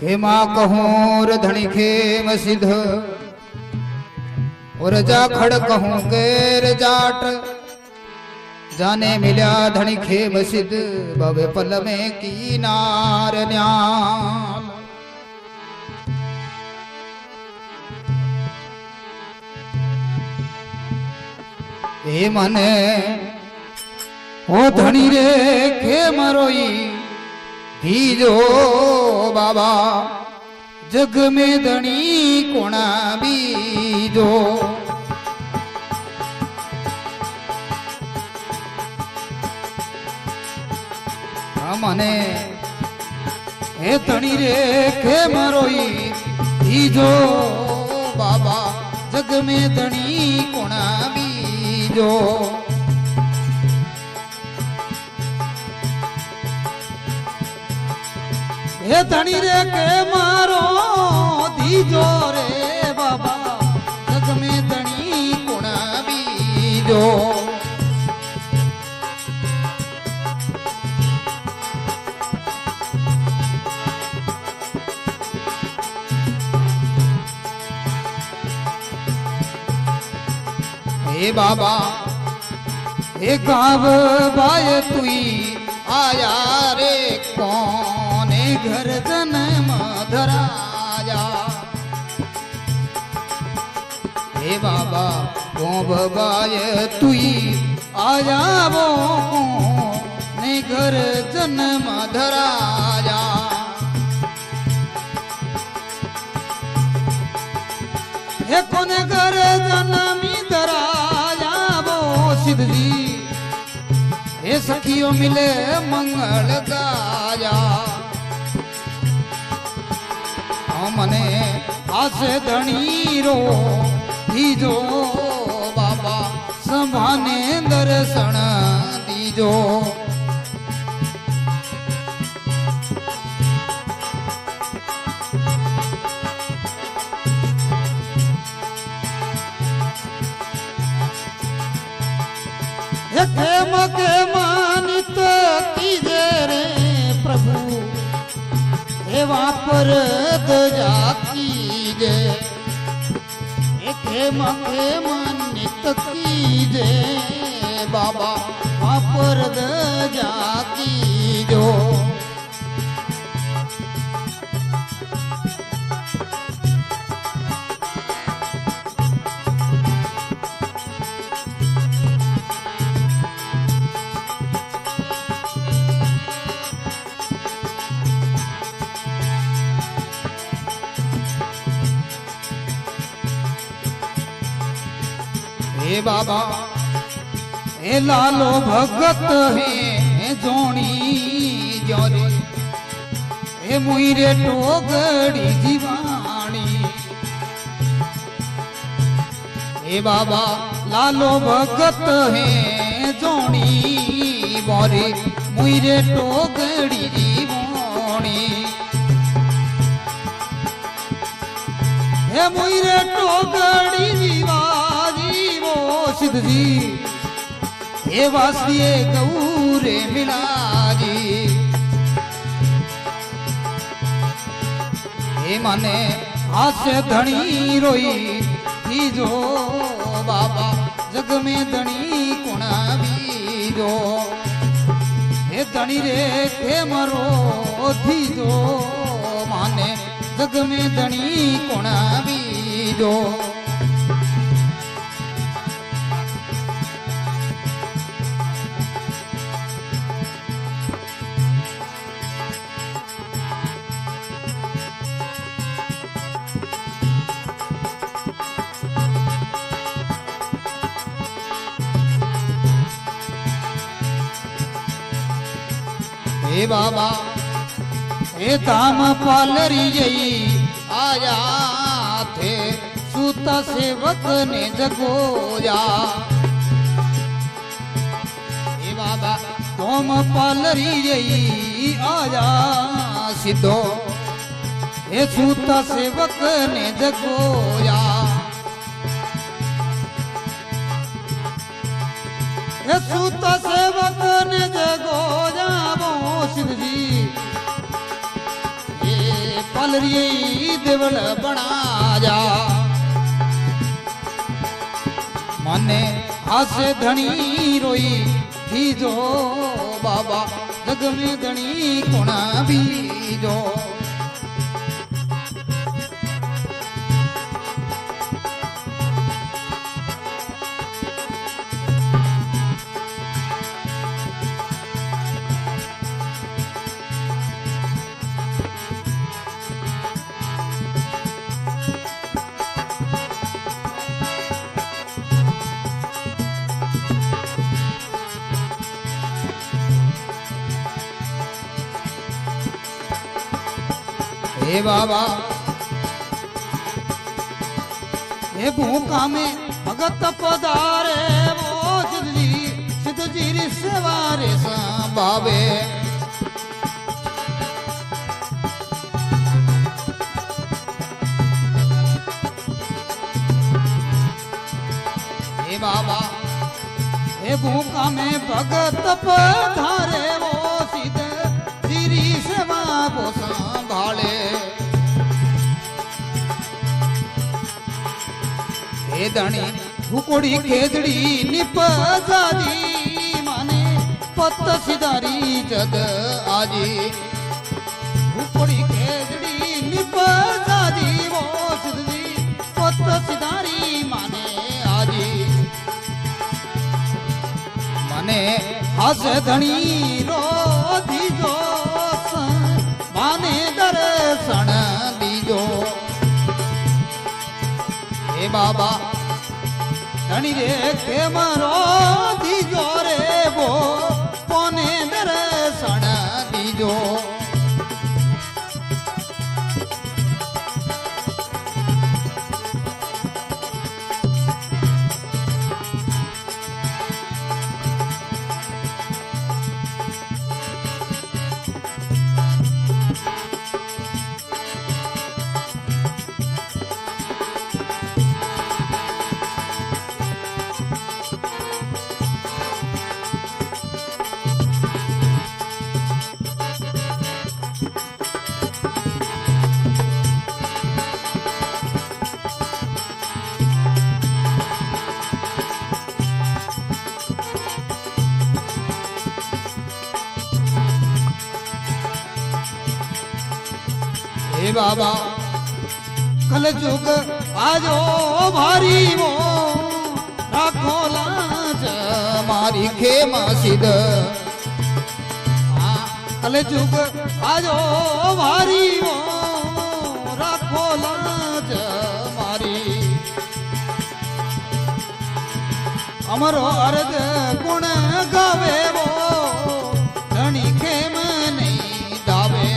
खेमा कहूँ धनी खेम सिद्ध और जा खड़ कहूँ केर जाट जाने मिल्या धनी खेम सिद्ध बवे पल में की नार न्याल हे मने ओ धनी रे खेम रोई धीजो बाबा जग में धनी कोणा बीजो मने हे धनी रे के मरोई धीजो बाबा जग में धनी कोणा बीजो हे धनी रे के मारो दीजो रे बाबा जग में धनी कोणा बीजो हे बाबा हे गाँव बाय तुई आया रे कौन घर जन्म धराया हे बाबा कौन बाय तुई आया वो कौन घर जन्म धराया हे कौन घर जन्मी धराया वो सिद्ध जी हे सखियों मिले मंगल गाया मने आसे धनी रो दीजो बाबा संभाने दर्शन दीजो खेम के मानित कीजे रे प्रभु हे वापर दया कीजे खेम के मानित कीजे बाबा वापर दया कीजो हे बाबा हे लालो भगत हे जोनी जोरी हे मुईरे टोगड़ी जीवानी हे बाबा लालो भगत हे जोनी बोरी मुईरे टोगड़ी जीवानी हे मुईरे टोगड़ी जीवानी सिद्ध जी हे वासिए गौरे मिलाजी हे माने हास्य धनी रोई दीजो बाबा जग में धनी कोणा बीजो हे धनी रे के मरो दीजो माने जग में धनी कोणा बीजो हे बाबा हे धाम पालरी जई आया थे सूता सेवक ने जगोया हे बाबा धाम पालरी जई आया सिद्धो हे सूता सेवक ने जगोया हे सूता सेवक ने जगोया सिद्ध जी अलरिये देवल बना जा माने हासे धनी रोई बीजो बाबा जग में धनी कोना बीजो हे बाबा हे भूखा में भगत पधारे वो सिद्ध जी सेवा रे संभावे हे बाबा हे भूखा में भगत पधारे वो सिद्ध जी सेवा को संभाले हे धनी भूकोड़ी खेदड़ी निपजादी माने पत सिधारी जद आजी भूकोड़ी खेदड़ी निपजादी वो सिद्धि पत सिधारी माने आजी माने हास धनी रो दीजो माने दर्शन दीजो हे बाबा धनी रे के मरो दीजो रे वो कोने दर्शन दीजो हे बाबा कल जुग आजो भारी वो राखो लाज मारी खेमा सिद कल जुग आजो भारी वो राखो लाज मारी अमरो अर्ज गुण गावे वो धनी खेम नहीं दावे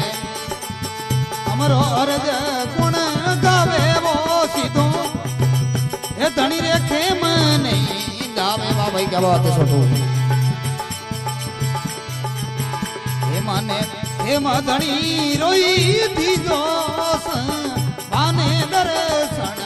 अमरो अर्ज गुण गावे वो सीधो हे धनी रे खेम नहीं दावे वाह भाई क्या बात है छोटू हे माने हे धनी रोई थी जो माने दर्शन